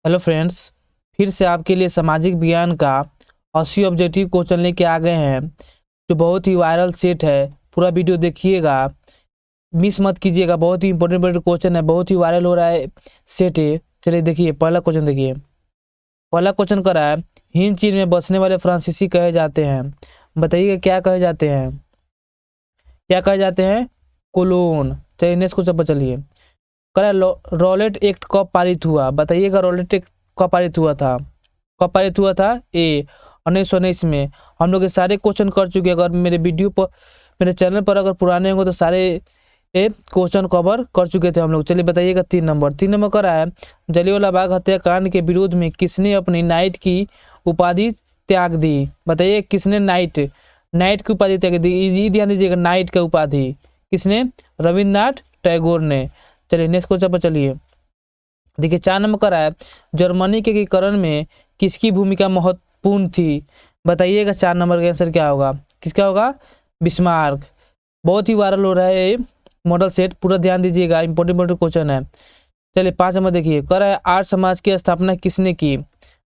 Hello friends, फिर से आपके लिए सामाजिक विज्ञान का 80 ऑब्जेक्टिव क्वेश्चन लेके आ गए हैं जो बहुत ही वायरल सेट है। पूरा वीडियो देखिएगा, मिस मत कीजिएगा। बहुत ही इंपॉर्टेंट क्वेश्चन है, बहुत ही वायरल हो रहा है सेट है। चलिए देखिए, पहला क्वेश्चन देखिए। पहला क्वेश्चन कर रहा है, हिंद चीन में बसने वाले फ्रांसीसी कहे जाते हैं। बताइएगा क्या कहे जाते हैं, क्या कहे जाते हैं? कोलोन। चलिए नेक्स्ट क्वेश्चन पर चलिए। रॉलेट एक्ट कब पारित हुआ? बताइएगा रॉलेट एक्ट कब पारित हुआ था? कब पारित हुआ था? 1919 में। हम लोग ये सारे क्वेश्चन कर चुके हैं। अगर मेरे वीडियो पर, मेरे चैनल पर अगर पुराने होंगे तो सारे क्वेश्चन कवर कर चुके थे हम लोग। चलिए बताइएगा 3 नंबर कर रहा है, जलियांवाला बाग हत्याकांड के विरोध में किसने अपनी नाइट की उपाधि त्याग दी? बताइए किसने नाइट की उपाधि त्याग दी? ये ध्यान दीजिएगा, नाइट का उपाधि किसने? रविन्द्रनाथ टैगोर ने। चलिए नेक्स्ट क्वेश्चन पर चलिए। देखिए 4 नंबर का है, जर्मनी के एकीकरण में किसकी भूमिका महत्वपूर्ण थी? बताइएगा 4 नंबर का आंसर क्या होगा? किसका होगा? बिस्मार्क। बहुत ही वायरल हो रहा है ये मॉडल सेट, पूरा ध्यान दीजिएगा, इंपॉर्टेंट क्वेश्चन है। चलिए 5 नंबर देखिए, कर रहा है आर्य समाज की स्थापना किसने की?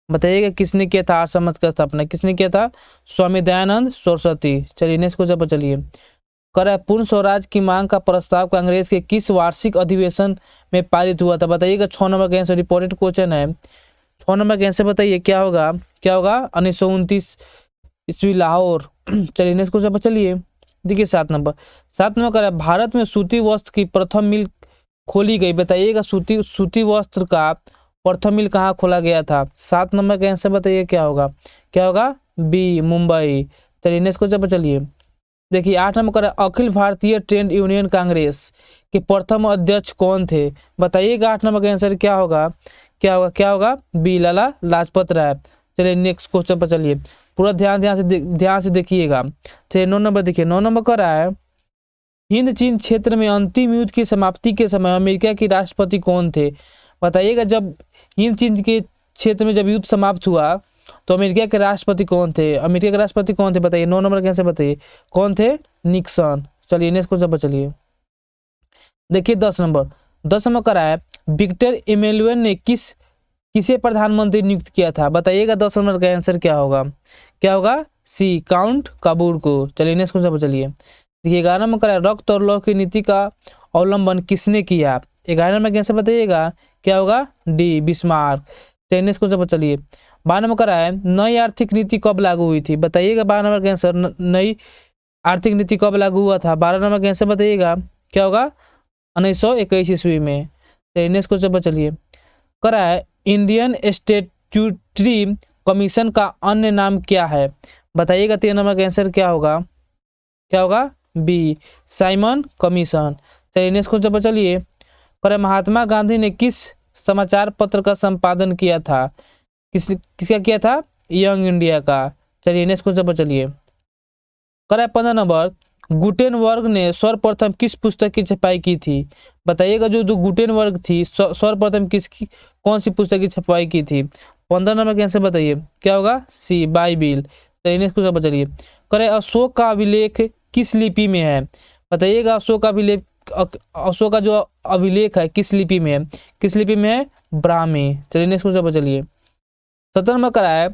बताइएगा किसने किया था आर्य समाज की स्थापना? किसने किया था? स्वामी दयानंद सरस्वती। चलिए नेक्स्ट क्वेश्चन पर चलिए। कर रहा है पूर्ण स्वराज की मांग का प्रस्ताव कांग्रेस के किस वार्षिक अधिवेशन में पारित हुआ था? बताइएगा 6 नंबर का आंसर, रिपोर्टेड क्वेश्चन है। 6 नंबर का आंसर बताइए क्या होगा? क्या होगा? 1929 ईस्वी लाहौर। चलिए नेक्स्ट क्वेश्चन पर चलिए। देखिए 7 नंबर कर रहा है, भारत में सूती वस्त्र की प्रथम मिल खोली गई। बताइएगा सूती वस्त्र का प्रथम मिल कहाँ खोला गया था? 7 नंबर का आंसर बताइए क्या होगा? क्या होगा? बी, मुंबई। चलिए नेक्स्ट क्वेश्चन पर चलिए। देखिए 8 नंबर का अखिल भारतीय ट्रेड यूनियन कांग्रेस के प्रथम अध्यक्ष कौन थे? बताइएगा 8 नंबर का आंसर क्या होगा? क्या होगा? क्या होगा? बी, लाला लाजपत राय। चलिए नेक्स्ट क्वेश्चन पर चलिए, पूरा ध्यान से देखिएगा। चलिए 9 नंबर देखिए। 9 नंबर का रहा है, हिंद चीन क्षेत्र में अंतिम युद्ध की समाप्ति के समय अमेरिका के राष्ट्रपति कौन थे? बताइएगा जब हिंद चीन के क्षेत्र में जब युद्ध समाप्त हुआ तो अमेरिका के राष्ट्रपति कौन थे? अमेरिका के राष्ट्रपति कौन थे? बताइए 9 नंबर कैसे बताइए कौन थे? निक्सन। चलिए नेक्स्ट क्वेश्चन पर चलिए। देखिए 10 नंबर का है, विक्टर इमैनुअल ने किसे प्रधानमंत्री नियुक्त किया था? बताइएगा 10 नंबर का आंसर क्या होगा? क्या होगा? सी, काउंट कबूर को। चलिए नेक्स्ट क्वेश्चन पर चलिए। देखिए 11 नंबर का है, रक्त और लौह की नीति का अवलंबन किसने किया? 11 नंबर का आंसर बताइएगा क्या होगा? D, Bismarck. चलिए नेक्स्ट क्वेश्चन पर चलिए। 12 नंबर का है, नई आर्थिक नीति कब लागू हुई थी? बताइएगा 12 नंबर का आंसर, नई आर्थिक नीति कब लागू हुआ था? 12 नंबर का आंसर बताइएगा क्या होगा? 1921 ईस्वी में। चलिए नेक्स्ट क्वेश्चन पर चलिए। करा है, इंडियन स्टैट्यूटरी कमीशन का अन्य नाम क्या है? बताइएगा 13 नंबर का आंसर क्या होगा? क्या होगा? B, Simon commission. चलिए नेक्स्ट क्वेश्चन पर चलिए। करा, महात्मा गांधी ने किस समाचार पत्र का संपादन किया था? किसका किया था? यंग इंडिया का। चलिए नेक्स्ट क्वेश्चन पर चलिए। करा 15 नंबर, गुटेनबर्ग ने सर्वप्रथम किस पुस्तक की छपाई की थी? बताइएगा जो गुटेनबर्ग थी सर्वप्रथम किसकी, कौन सी पुस्तक की छपाई की थी? 15 नंबर के आंसर बताइए क्या होगा? सी, बाइबिल। चलिए नेक्स्ट क्वेश्चन पर चलिए। करे, अशोक का अभिलेख किस लिपि में है? बताइएगा अशोक का जो अभिलेख है किस लिपि में है? किस लिपि में है? ब्राह्मी। चलिए नेक्स्ट क्वेश्चन पर चलिए। 17 नंबर का है,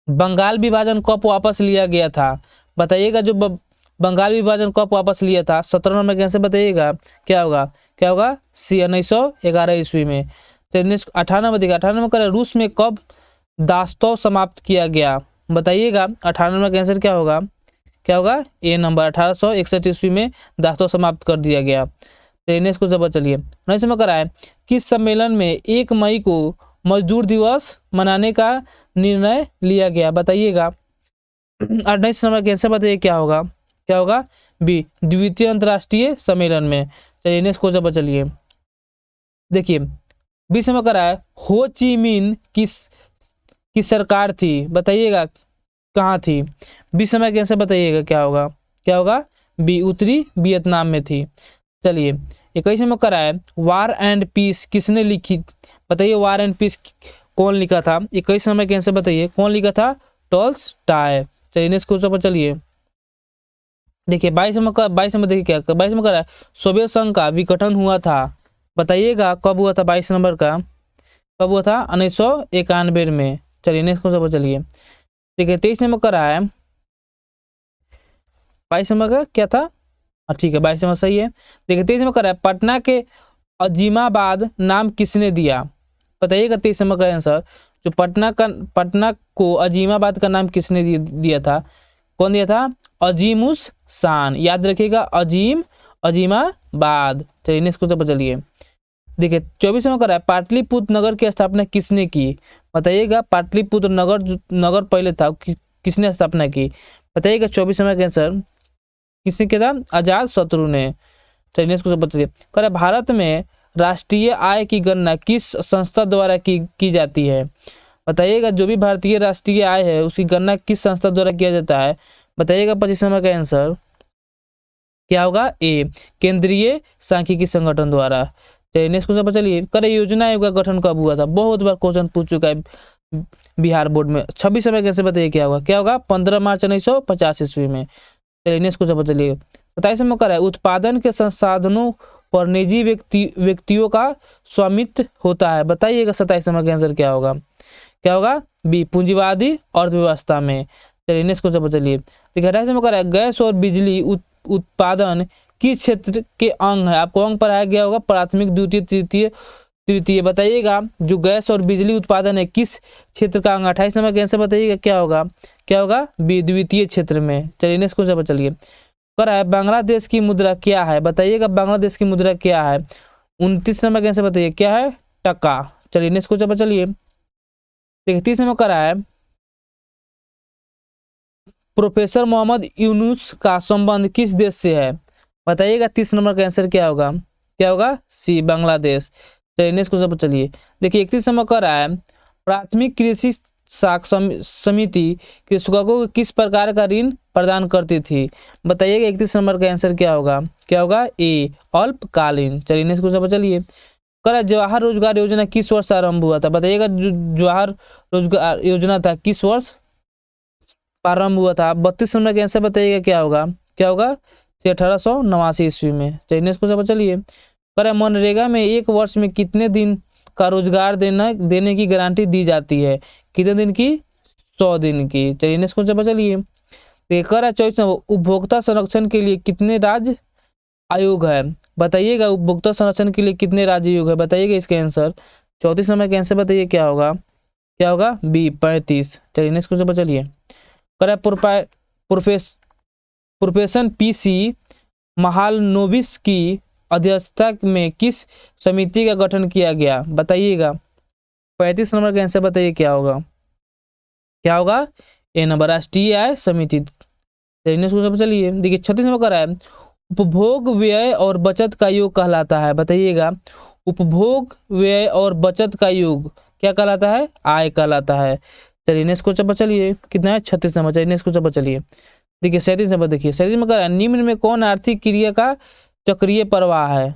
बंगाल विभाजन कब वापस लिया गया था? बताइएगा जो बंगाल विभाजन कब वापस लिया था? 17 नंबर के आंसर बताइएगा क्या होगा? क्या होगा? सी, 1911 ईस्वी में। तो नेक्स्ट 18 नंबर देखिए। 18 नंबर का, रूस में कब दास्तों समाप्त किया गया? बताइएगा 18 नंबर का आंसर क्या होगा? क्या होगा? ए नंबर, 1861 ईस्वी में दास्तों समाप्त कर दिया गया। तो नेक्स्ट क्वेश्चन पर चलिए। 19 नंबर का है, किस सम्मेलन में 1 मई को मजदूर दिवस मनाने का निर्णय लिया गया? बताइएगा 19 नंबर के आंसर बताइए क्या होगा? क्या होगा? बी, द्वितीय अंतर्राष्ट्रीय सम्मेलन में। चलिए नेक्स्ट क्वेश्चन पर चलिए। देखिए 20 नंबर का है, हो ची मिन किस सरकार थी? बताइएगा कहाँ थी? 20 नंबर के आंसर बताइएगा क्या होगा? क्या होगा? बी, उत्तरी वियतनाम में थी। चलिए 21 नंबर का है, वार एंड पीस किसने लिखी? बताइए वार एंड पीस कौन लिखा था? 21 नंबर के आंसर बताइए कौन लिखा था? टॉल्स्टॉय। चलिए नेक्स्ट क्वेश्चन पर चलिए। देखिए 22 नंबर देखिए क्या 22 नंबर का है, सोवियत संघ का विघटन हुआ था। बताइएगा कब हुआ था? 22 नंबर का कब हुआ था? 1991 में। चलिए नेक्स्ट क्वेश्चन पर चलिए। देखिए 23 नंबर का रहा है, 22 नंबर का क्या था? ठीक है 22 नंबर सही है। देखिए 23 नंबर का रहा है, पटना के अजीमाबाद नाम किसने दिया? बताइएगा 23 नंबर का आंसर। जो पटना को अजीमाबाद का नाम किसने दिया था? कौन दिया था? अजीमुस शान, याद रखिएगा, अजीमाबाद। चलिए नेक्स्ट क्वेश्चन पर चलिए। देखिए 24 नंबर का है, पाटलिपुत्र नगर की स्थापना किसने की? बताइएगा, पाटलिपुत्र नगर पहले था, किसने स्थापना की? बताइएगा 24 नंबर का आंसर किसने किया था? अजात शत्रु ने। चलिए नेक्स्ट क्वेश्चन बताइए। कह रहा भारत में राष्ट्रीय आय की गणना किस संस्था द्वारा की जाती है? बताइएगा, जो भी भारतीय राष्ट्रीय आय है उसकी गणना किस संस्था द्वारा किया जाता है? बताइएगा 25 नंबर का आंसर क्या होगा? ए, केंद्रीय सांख्यिकी संगठन द्वारा। चलिए नेक्स्ट क्वेश्चन पर चलिए। करे योजना आयोग का गठन कब हुआ था? बहुत बार क्वेश्चन पूछ चुका है बिहार बोर्ड में। 26 समय कैसे बताइए क्या होगा? क्या होगा? 15 मार्च 1950 ईस्वी में। चलिए नेक्स्ट क्वेश्चन पर चलिए। 27 नंबर का है, उत्पादन के संसाधनों पर निजी व्यक्तियों का स्वामित्व होता है। बताइएगा 27 नंबर का आंसर क्या होगा? क्या होगा? बी, पूंजीवादी अर्थव्यवस्था में। चलिए नेक्स्ट क्वेश्चन पर चलिए। देखिए 28 नंबर का है, गैस और बिजली उत्पादन किस क्षेत्र के अंग है? आपको अंग पढ़ाया गया होगा, प्राथमिक, द्वितीय, तृतीय। बताइएगा, जो गैस और बिजली उत्पादन है किस क्षेत्र का अंग? 28 नंबर का आंसर बताइएगा क्या होगा? क्या होगा? बी, द्वितीय क्षेत्र में। चलिए नेक्स्ट क्वेश्चन पर चलिए। कर रहा है, बांग्लादेश की मुद्रा क्या है? बताइएगा, बांग्लादेश की मुद्रा क्या है? 29 नंबर का आंसर बताइए क्या है? टका। चलिए नेक्स्ट क्वेश्चन पर चलिए। देखिए 30 नंबर का रहा है, प्रोफेसर मोहम्मद यूनुस का संबंध किस देश से है? बताइएगा 30 नंबर का आंसर क्या होगा? क्या होगा? सी, बांग्लादेश। चलिए नेक्स्ट क्वेश्चन पर चलिए। देखिए 31 नंबर का रहा है, प्राथमिक कृषि साख समिति कृषकों को किस प्रकार का ऋण प्रदान करती थी? बताइएगा 31 नंबर का आंसर क्या होगा? क्या होगा? ए, अल्पकालीन। चलिए नेक्स्ट क्वेश्चन पर चलिए। कर जवाहर रोजगार योजना किस वर्ष आरंभ हुआ था? बताइएगा, जवाहर रोजगार योजना था किस वर्ष प्रारंभ हुआ था? 32 नंबर का आंसर बताइएगा क्या होगा? क्या होगा? 1889 ईस्वी में। चलिए नेक्स्ट क्वेश्चन पर चलिए। पर मनरेगा में एक वर्ष में कितने दिन का रोजगार देने की गारंटी दी जाती है? कितने दिन की? 100 दिन की। चलिए नेक्स्ट क्वेश्चन पर चलिए। कर 24 उपभोक्ता संरक्षण के लिए कितने राज्य आयोग है? बताइएगा, उपभोक्ता संरक्षण के लिए कितने राज्य आयोग है? बताइएगा इसके आंसर। 34 नंबर का आंसर बताइए क्या होगा? क्या होगा? बी, 35। चलिए नेक्स्ट क्वेश्चन पर चलिए। कर प्रोफेशन पीसी महालनोबिस की अध्यक्षता में किस समिति का गठन किया गया? बताइएगा 35 नंबर का आंसर बताइए क्या होगा? क्या होगा? ए नंबर, राष्ट्रीय आय समिति। चलिए देखिए 36 नंबर का है, उपभोग व्यय और बचत का योग कहलाता है। बताइएगा, उपभोग व्यय और बचत का योग क्या कहलाता है? आय कहलाता है। चलिए नेक्स्ट क्वेश्चन पर चलिए। कितना है? 36 नंबर। चलिए नेक्स्ट क्वेश्चन पर चलिए। देखिए 37 नंबर। देखिए 37 नंबर निम्न में कौन आर्थिक क्रिया का चक्रीय प्रवाह है?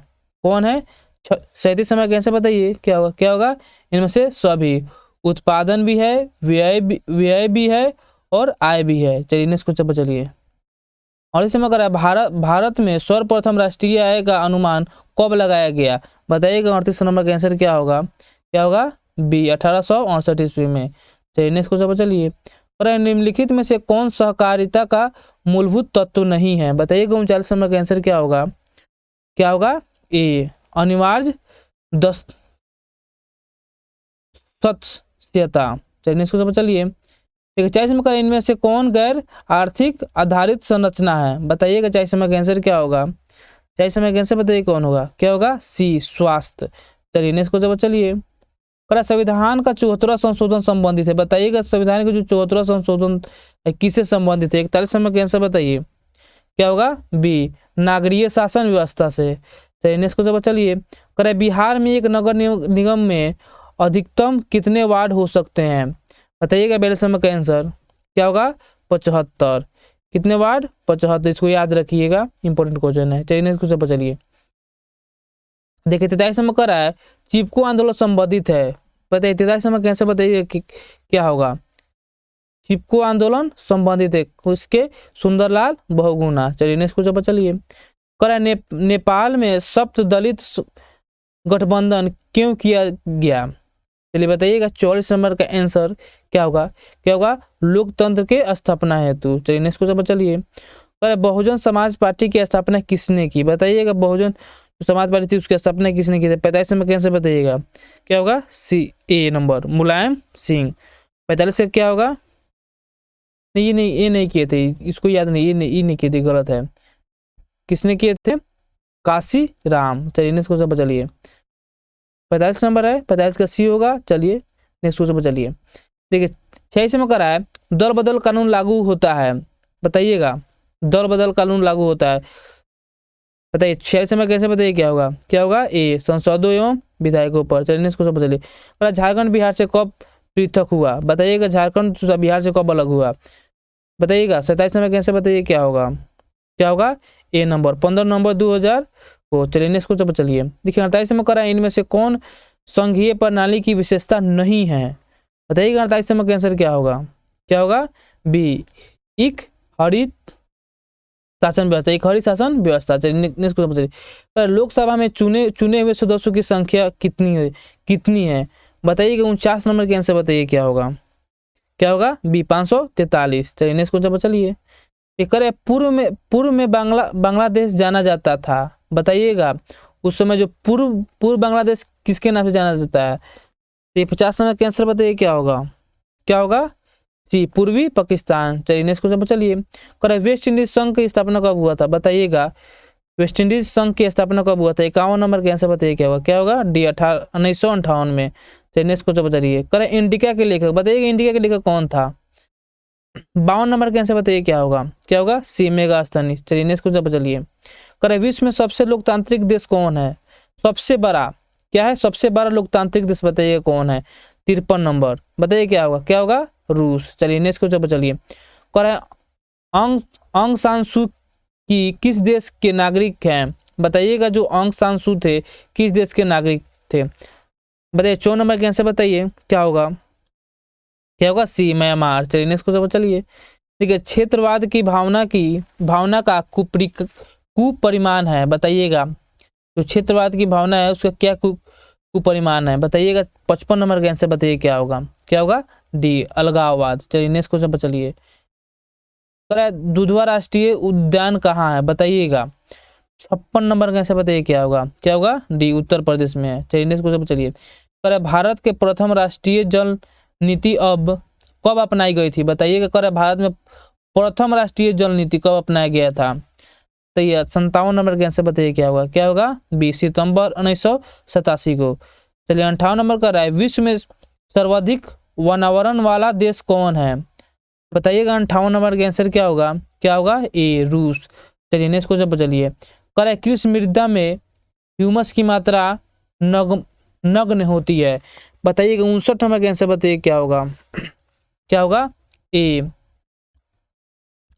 कौन है? 37 नंबर का आंसर बताइए क्या होगा? क्या होगा? इनमें से सभी, उत्पादन भी है, व्यय भी है और आय भी है। चलिए नेक्स्ट क्वेश्चन पर चलिए। और इस नंबर भारत में सर्वप्रथम राष्ट्रीय आय का अनुमान कब लगाया गया? बताइएगा 38 नंबर का आंसर क्या होगा? क्या होगा? बी, 1868 ईस्वी में। चलिए नेक्स्ट क्वेश्चन पर चलिए। और निम्नलिखित में से कौन सहकारिता का मूलभूत तत्व नहीं है? बताइएगा 39 नंबर का आंसर क्या होगा? क्या होगा? ए, अनिवार्य सदस्यता। चलिए नेक्स्ट क्वेश्चन पर चलिए। देखिए 40 नंबर का इनमें से कौन गैर आर्थिक आधारित संरचना है? बताइएगा 40 नंबर का आंसर क्या होगा? 40 नंबर का आंसर बताइए कौन होगा? क्या होगा? सी, स्वास्थ्य। चलिए नेक्स्ट क्वेश्चन पर चलिए। संविधान का 74वां संशोधन संबंधित है। बताइएगा संविधान का जो 74वां संशोधन किससे संबंधित है? 41 नंबर का आंसर बताइए क्या होगा? बी, नागरिक शासन व्यवस्था से। चलिए नेक्स्ट क्वेश्चन पर चलिए। बिहार में एक नगर निगम में अधिकतम कितने वार्ड हो सकते हैं? बताइएगा 42 नंबर का आंसर क्या होगा? 75। कितने वार्ड? 75। इसको याद रखिएगा, इंपॉर्टेंट क्वेश्चन है। चलिए नेक्स्ट क्वेश्चन पर चलिए। देखिए 43 नंबर का है, चिपको आंदोलन संबंधित है। बताइए 43 नंबर कैसे बताइए क्या होगा? चिपको आंदोलन संबंधित है उसके सुंदरलाल बहुगुणा। चलिए नेक्स्ट क्वेश्चन पर चलिए। नेपाल में सप्त दलित गठबंधन क्यों किया गया? चलिए बताइएगा 44 नंबर का आंसर क्या होगा, क्या होगा, लोकतंत्र के स्थापना हेतु। चलिए नेक्स्ट क्वेश्चन पर चलिए। पर बहुजन समाज पार्टी की स्थापना किसने की, बताइएगा बहुजन समाज पार्टी थी उसकी स्थापना किसने की थी, 45 नंबर कैसे बताइएगा, क्या होगा, सी ए नंबर मुलायम सिंह। 45 से क्या होगा, नहीं ये नहीं किए थे, इसको याद नहीं, ये नहीं किए थे, गलत है। किसने किए थे, काशी राम। चलिए नेक्स्ट क्वेश्चन पर चलिए। 45 नंबर है, 45 का सी होगा। चलिए नेक्स्ट क्वेश्चन पर चलिए। देखिए 46 में करा है, दल बदल कानून लागू होता है, बताइएगा दल बदल कानून लागू होता है, बताइए 46 में कैसे, बताइए क्या होगा, क्या होगा, ए सांसदों एवं विधायकों पर। चलिए नेक्स्ट क्वेश्चन पर चलिए। झारखंड बिहार से कब पृथक हुआ, बताइएगा झारखंड बिहार से कब अलग हुआ, बताइएगा 27 में कैसे, बताइए क्या होगा, क्या होगा, ए नंबर 15 नवंबर 2000 को। चलिए नेक्स्ट क्वेश्चन पर चलिए। देखिए 48 में करा है, इनमें से कौन संघीय प्रणाली की विशेषता नहीं है, बताइएगा 48 में आंसर क्या होगा, क्या होगा, बी एक हरित शासन व्यवस्था, एक हरित शासन व्यवस्था। चलिए नेक्स्ट क्वेश्चन चलिए। लोकसभा में चुने हुए सदस्यों की संख्या कितनी है, बताइएगा 49 नंबर के आंसर, बताइए क्या होगा, क्या होगा, बी 543। चलिए नेक्स्ट क्वेश्चन पर चलिए। एक पूर्व में बांग्लादेश जाना जाता था, बताइएगा उस समय जो पूर्व बांग्लादेश किसके नाम से जाना जाता है, तो 50 नंबर के आंसर बताइए क्या होगा, क्या होगा, सी पूर्वी पाकिस्तान। चलिए नेक्स्ट क्वेश्चन पर चलिए। करे वेस्ट इंडीज संघ की स्थापना कब हुआ था, बताइएगा वेस्ट इंडीज संघ की स्थापना कब हुआ था, 51 नंबर के आंसर बताइए क्या होगा, क्या होगा, डी 1958 में। चलिए नेक्स्ट क्वेश्चन बताइए। करे इंडिका के लेखक, बताइएगा इंडिका के लेखक कौन था, 52 नंबर के आंसर बताइए क्या होगा, क्या होगा, सी मेगास्थनीज। चलिए नेक्स्ट क्वेश्चन पर चलिए। करे विश्व में सबसे लोकतांत्रिक देश कौन है, सबसे बड़ा, क्या है, सबसे बड़ा लोकतांत्रिक देश बताइए कौन है, 53 नंबर, बताइए क्या होगा, क्या होगा, रूस। चलिए नेक्स्ट क्वेश्चन पर चलिए। करे आंग सान सू की किस देश के नागरिक हैं, बताइएगा जो आंग सान सू थे किस देश के नागरिक थे, बताइए 4 नंबर के आंसर बताइए क्या होगा, क्या होगा, सी म्यांमार। चलिए नेक्स्ट क्वेश्चन पर चलिए। ठीक है, क्षेत्रवाद की भावना का कुपरिमाण है, बताइएगा जो क्षेत्रवाद की भावना है उसका क्या कुपरिमाण है, बताइएगा 55 नंबर का आंसर बताइए क्या होगा, क्या होगा, डी अलगाववाद। चलिए नेक्स्ट क्वेश्चन पर चलिए। दुधवा राष्ट्रीय उद्यान कहाँ है, बताइएगा 56 नंबर का आंसर बताइए क्या होगा, क्या होगा, डी उत्तर प्रदेश में है। चलिए नेक्स्ट क्वेश्चन पर चलिए। भारत के प्रथम राष्ट्रीय जल नीति कब अपनाई गई थी, बताइएगा भारत में प्रथम राष्ट्रीय जल नीति कब अपनाया गया था, तो ये 57 नंबर के आंसर बताइए क्या होगा, क्या होगा, 20 सितंबर 1987 को। चलिए 58 नंबर का है, विश्व में सर्वाधिक वनावरण वाला देश कौन है, बताइएगा 58 नंबर का आंसर क्या होगा, क्या होगा, ए रूस। चलिए नेक्स्ट क्वेश्चन पर चलिए। कृषि मृदा में ह्यूमस की मात्रा नगण्य होती है, बताइएगा 59 नंबर का आंसर बताइए क्या होगा, क्या होगा, ए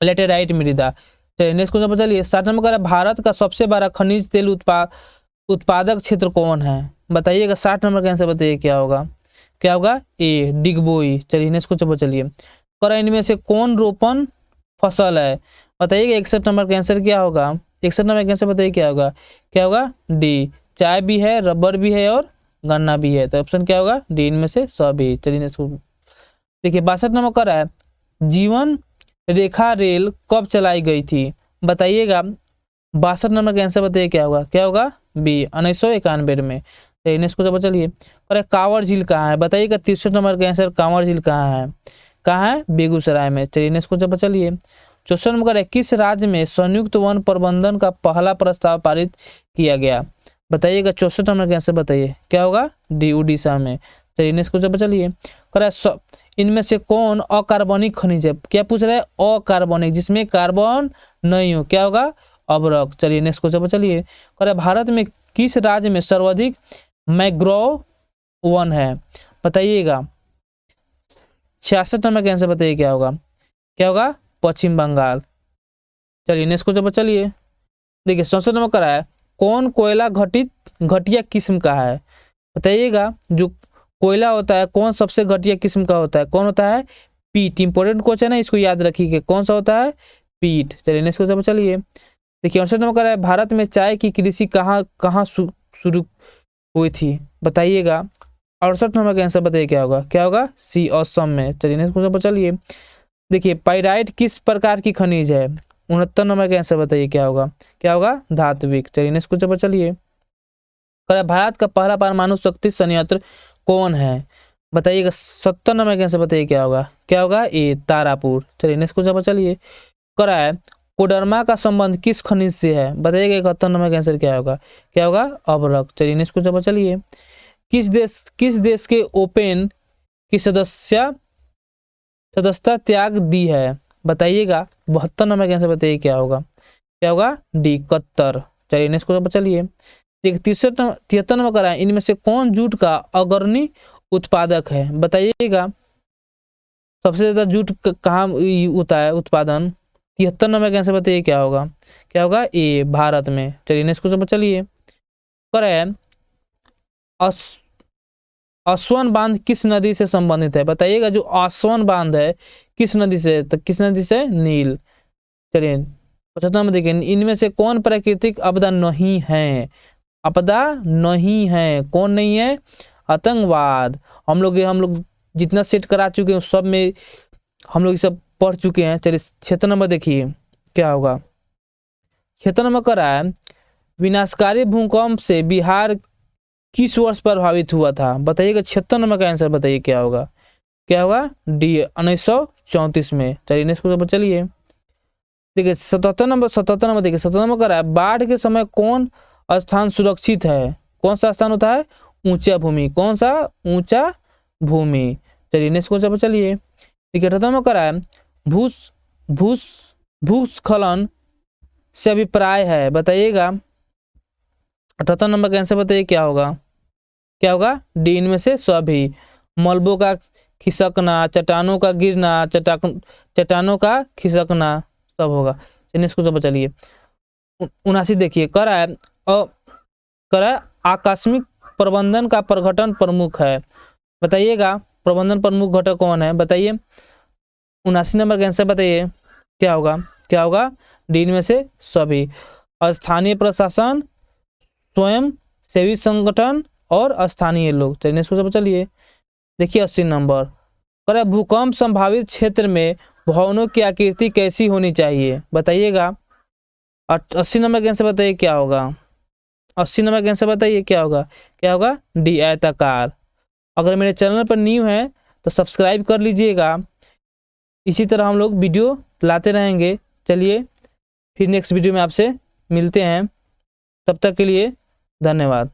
लेटेराइट मृदा। चलिए नेक्स्ट क्वेश्चन पर चलिए। 60 नंबर का भारत का सबसे बड़ा खनिज तेल उत्पादक क्षेत्र कौन है, बताइएगा 60 नंबर का आंसर बताइए क्या होगा, क्या होगा, ए डिगबोई। चलिए नेक्स्ट क्वेश्चन पर चलिए। इनमें से कौन रोपण फसल है, बताइएगा 61 नंबर का आंसर क्या होगा, 61 नंबर का आंसर बताइए क्या होगा, क्या होगा, डी चाय भी है, रबर भी है और गन्ना भी है, तो ऑप्शन क्या होगा, डी इनमें से सभी। चलिए नेक्स्ट देखिए 62 नंबर का है, जीवन रेखा रेल कब चलाई गई थी, बताइएगा 62 नंबर का आंसर बताइए क्या होगा, क्या होगा, बी 1991 में। नेक्स्ट क्वेश्चन चलिए। कांवर झील कहाँ है, बताइएगा 63 नंबर का आंसर कांवर झील कहाँ है, बेगूसराय में। चलिए नेक्स्ट क्वेश्चन पर चलिए। 64 नंबर, किस राज्य में संयुक्त वन प्रबंधन का पहला प्रस्ताव पारित किया गया, बताइएगा 64 नंबर का आंसर बताइए क्या होगा, डी उड़ीसा में। चलिए नेक्स्ट क्वेश्चन पर चलिए। इनमें से कौन अकार्बनिक खनिज है, क्या पूछ रहा है, अकार्बनिक जिसमें कार्बन नहीं हो, क्या होगा, अभ्रक। चलिए नेक्स्ट क्वेश्चन पर चलिए। भारत में किस राज्य में सर्वाधिक मैंग्रोव वन है, बताइएगा 66 नंबर का आंसर बताइए क्या होगा, क्या होगा, पश्चिम बंगाल। चलिए नेक्स्ट क्वेश्चन पर चलिए। देखिए 67 नंबर का है, कौन कोयला घटिया किस्म का है, बताइएगा जो कोयला होता है कौन सबसे घटिया किस्म का होता है, कौन होता है, पीट। इंपॉर्टेंट क्वेश्चन है, इसको याद रखिए कौन सा होता है, पीट। चलिए नेक्स्ट क्वेश्चन पर चलिए। देखिए 68 नंबर का है, भारत में चाय की कृषि कहाँ शुरू हुई थी, बताइएगा 68 नंबर का आंसर बताइए क्या होगा, क्या होगा, सी असम में। चलिए नेक्स्ट क्वेश्चन पर चलिए। देखिए पाइराइट किस प्रकार की खनिज है, 69 नंबर का आंसर बताइए क्या होगा, क्या होगा, धात्विक। चलिए नेक्स्ट क्वेश्चन पर चलिए। भारत का पहला परमाणु शक्ति संयंत्र कौन है, बताइएगा। 70 नंबर का आंसर बताइए क्या होगा, क्या होगा, ए तारापुर। चलिए नेक्स्ट क्वेश्चन पर चलिए। कराए कोडरमा का संबंध किस खनिज से है, बताइएगा। 71 नंबर का आंसर क्या होगा, क्या होगा, अभ्रक। चलिए नेक्स्ट क्वेश्चन पर चलिए। किस देश के ओपेन की सदस्यता त्याग दी है, बताइएगा। 72 नंबर का आंसर बताइए क्या होगा, क्या होगा, डी कतर। चलिए नेक्स्ट क्वेश्चन पर चलिए। देखिए 73 नंबर कराए इनमें से कौन जूट का अग्रणी उत्पादक है, बताइएगा। सबसे ज्यादा जूट कहाँ होता है उत्पादन, 73 नंबर का आंसर बताइए क्या होगा, क्या होगा, ए भारत में। चलिए नेक्स्ट क्वेश्चन पर चलिए। कराए असवन बांध किस नदी से संबंधित है, बताइएगा। जो असवन बांध है किस नदी से, तो किस नदी से, नील। चलिए 75 में देखिए इनमें से कौन प्राकृतिक आपदा नहीं है, आपदा नहीं है, कौन नहीं है, आतंकवाद। हम लोग जितना सेट करा चुके हैं सब में हम लोग सब पढ़ चुके हैं। चलिए 76 नंबर देखिए क्या होगा। 76 नंबर करा है विनाशकारी भूकंप से बिहार किस वर्ष प्रभावित हुआ था, बताइएगा। 76 नंबर का आंसर बताइए क्या होगा, क्या होगा, डी 1934 में। चलिए नेक्स्ट क्वेश्चन पर चलिए। देखिए 77 नंबर देखिए 77 नंबर करा है बाढ़ के समय कौन स्थान सुरक्षित है, कौन सा स्थान होता है, ऊंचा भूमि। कौन सा, ऊंचा भूमि। चलिए नेक्स्ट क्वेश्चन पर चलिए। देखिए 78 नंबर करा है भूस्खलन से अभिप्राय है, बताइएगा। 78 नंबर का आंसर बताइए क्या होगा, क्या होगा, डी इनमें से सभी। मलबों का खिसकना, चट्टानों का गिरना, चट्टानों का खिसकना सब होगा। नेक्स्ट क्वेश्चन पर चलिए। 79 देखिए करा आकस्मिक प्रबंधन का प्रगठन प्रमुख है, बताइएगा। प्रबंधन प्रमुख घटक कौन है, बताइए। 79 नंबर का आंसर बताइए क्या होगा, क्या होगा, डी में से सभी। स्थानीय प्रशासन, स्वयं सेवी संगठन और स्थानीय लोग। चलिए नेक्स्ट क्वेश्चन पर चलिए। देखिए 80 नंबर पर भूकंप संभावित क्षेत्र में भवनों की आकृति कैसी होनी चाहिए, बताइएगा। 80 नंबर का आंसर बताइए क्या होगा, 80 नंबर का आंसर बताइए क्या होगा, क्या होगा, डी आयताकार। अगर मेरे चैनल पर न्यू है तो सब्सक्राइब कर लीजिएगा। इसी तरह हम लोग वीडियो लाते रहेंगे। चलिए फिर नेक्स्ट वीडियो में आपसे मिलते हैं, तब तक के लिए धन्यवाद।